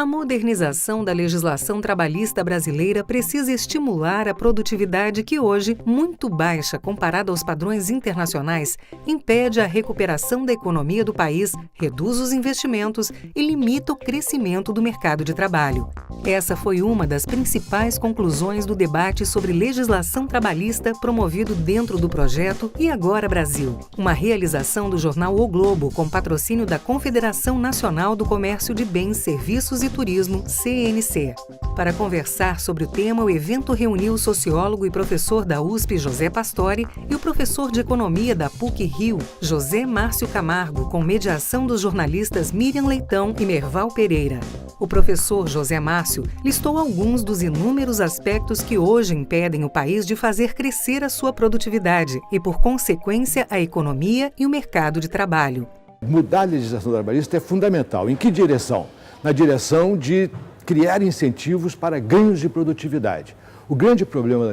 A modernização da legislação trabalhista brasileira precisa estimular a produtividade que hoje, muito baixa comparada aos padrões internacionais, impede a recuperação da economia do país, reduz os investimentos e limita o crescimento do mercado de trabalho. Essa foi uma das principais conclusões do debate sobre legislação trabalhista promovido dentro do projeto E Agora Brasil, uma realização do jornal O Globo com patrocínio da Confederação Nacional do Comércio de Bens, Serviços e Turismo, CNC. Para conversar sobre o tema, o evento reuniu o sociólogo e professor da USP, José Pastore, e o professor de economia da PUC-Rio, José Márcio Camargo, com mediação dos jornalistas Miriam Leitão e Merval Pereira. O professor José Márcio listou alguns dos inúmeros aspectos que hoje impedem o país de fazer crescer a sua produtividade e, por consequência, a economia e o mercado de trabalho. Mudar a legislação trabalhista é fundamental. Em que direção? Na direção de criar incentivos para ganhos de produtividade. O grande problema da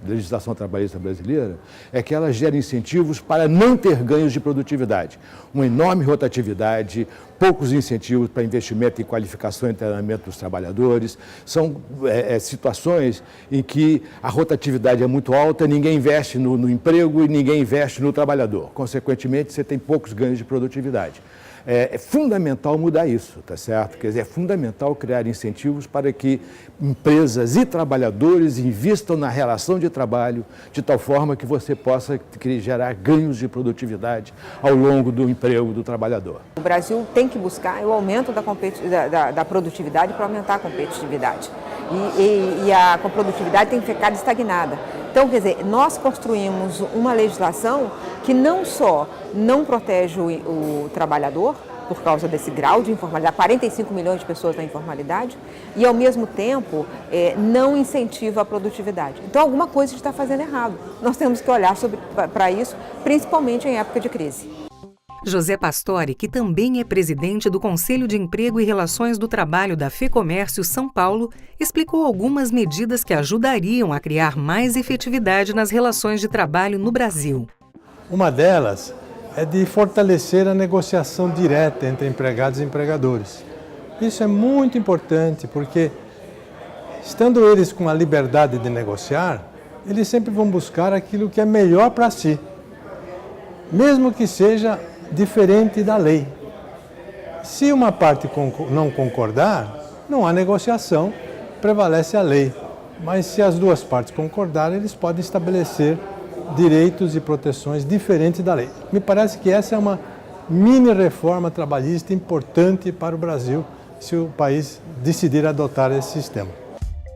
legislação trabalhista brasileira é que ela gera incentivos para não ter ganhos de produtividade. Uma enorme rotatividade, poucos incentivos para investimento em qualificação e treinamento dos trabalhadores. São situações em que a rotatividade é muito alta, ninguém investe no emprego e ninguém investe no trabalhador. Consequentemente, você tem poucos ganhos de produtividade. É fundamental mudar isso, tá certo? Quer dizer, é fundamental criar incentivos para que empresas e trabalhadores investam na relação de trabalho de tal forma que você possa gerar ganhos de produtividade ao longo do emprego do trabalhador. O Brasil tem que buscar o aumento da produtividade para aumentar a competitividade. E a produtividade tem que ficar estagnada. Então, quer dizer, nós construímos uma legislação que não só não protege o trabalhador, por causa desse grau de informalidade, 45 milhões de pessoas na informalidade, e ao mesmo tempo não incentiva a produtividade. Então, alguma coisa a gente está fazendo errado. Nós temos que olhar para isso, principalmente em época de crise. José Pastore, que também é presidente do Conselho de Emprego e Relações do Trabalho da FEComércio São Paulo, explicou algumas medidas que ajudariam a criar mais efetividade nas relações de trabalho no Brasil. Uma delas é de fortalecer a negociação direta entre empregados e empregadores. Isso é muito importante porque, estando eles com a liberdade de negociar, eles sempre vão buscar aquilo que é melhor para si, mesmo que seja diferente da lei. Se uma parte não concordar, não há negociação, prevalece a lei. Mas se as duas partes concordarem, eles podem estabelecer direitos e proteções diferentes da lei. Me parece que essa é uma mini reforma trabalhista importante para o Brasil, se o país decidir adotar esse sistema.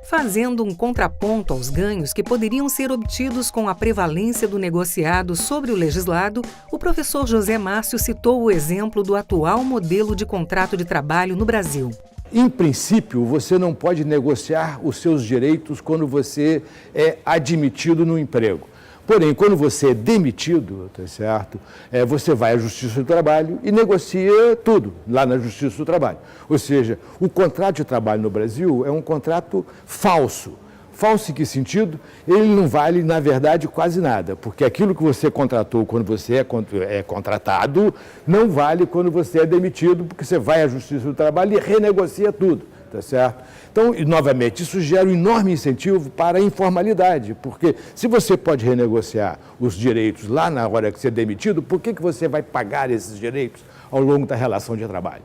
Fazendo um contraponto aos ganhos que poderiam ser obtidos com a prevalência do negociado sobre o legislado, o professor José Márcio citou o exemplo do atual modelo de contrato de trabalho no Brasil. Em princípio, você não pode negociar os seus direitos quando você é admitido no emprego. Porém, quando você é demitido, tá certo? Você vai à Justiça do Trabalho e negocia tudo lá na Justiça do Trabalho. Ou seja, o contrato de trabalho no Brasil é um contrato falso. Falso em que sentido? Ele não vale, na verdade, quase nada, porque aquilo que você contratou quando você é contratado não vale quando você é demitido, porque você vai à Justiça do Trabalho e renegocia tudo. Tá certo? Então, e, novamente, isso gera um enorme incentivo para a informalidade, porque se você pode renegociar os direitos lá na hora que você é demitido, por que você vai pagar esses direitos ao longo da relação de trabalho?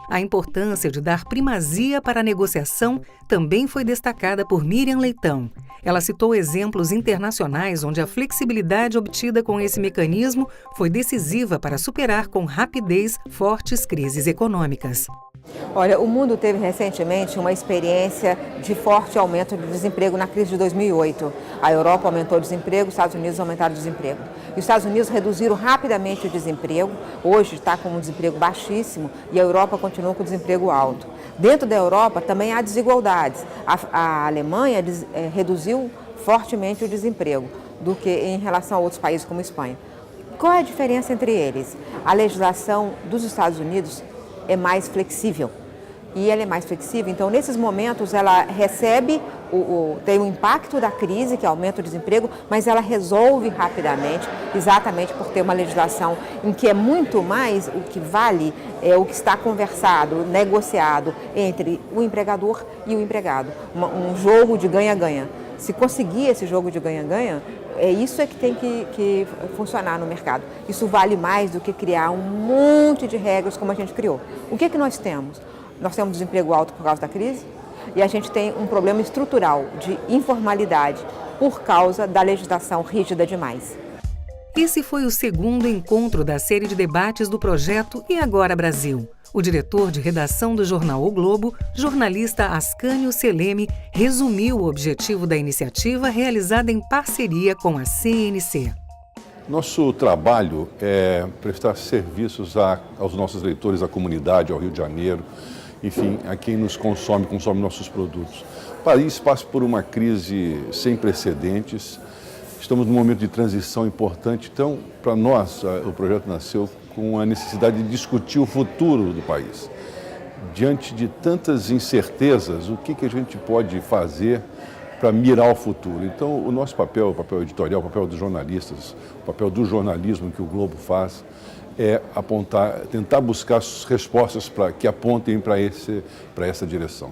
A importância de dar primazia para a negociação também foi destacada por Miriam Leitão. Ela citou exemplos internacionais onde a flexibilidade obtida com esse mecanismo foi decisiva para superar com rapidez fortes crises econômicas. Olha, o mundo teve recentemente uma experiência de forte aumento do desemprego na crise de 2008. A Europa aumentou o desemprego, os Estados Unidos aumentaram o desemprego. E os Estados Unidos reduziram rapidamente o desemprego, hoje está com um desemprego baixíssimo e a Europa continua com o desemprego alto. Dentro da Europa também há desigualdades. A Alemanha reduziu fortemente o desemprego do que em relação a outros países como a Espanha. Qual é a diferença entre eles? A legislação dos Estados Unidos é mais flexível. E ela é mais flexível, então nesses momentos ela recebe tem o impacto da crise, que aumenta o desemprego, mas ela resolve rapidamente, exatamente por ter uma legislação em que é muito mais o que vale, é o que está conversado, negociado entre o empregador e o empregado. Um jogo de ganha-ganha. Se conseguir esse jogo de ganha-ganha, isso é que tem que funcionar no mercado. Isso vale mais do que criar um monte de regras como a gente criou. O que nós temos? Nós temos desemprego alto por causa da crise e a gente tem um problema estrutural de informalidade por causa da legislação rígida demais. Esse foi o segundo encontro da série de debates do projeto E Agora Brasil. O diretor de redação do jornal O Globo, jornalista Ascânio Seleme, resumiu o objetivo da iniciativa realizada em parceria com a CNC. Nosso trabalho é prestar serviços aos nossos leitores, à comunidade, ao Rio de Janeiro, enfim, a quem nos consome nossos produtos. O país passa por uma crise sem precedentes, estamos num momento de transição importante, então, para nós, o projeto nasceu com a necessidade de discutir o futuro do país. Diante de tantas incertezas, o que a gente pode fazer para mirar o futuro? Então, o nosso papel, o papel editorial, o papel dos jornalistas, o papel do jornalismo que o Globo faz, é apontar, tentar buscar respostas que apontem para essa direção.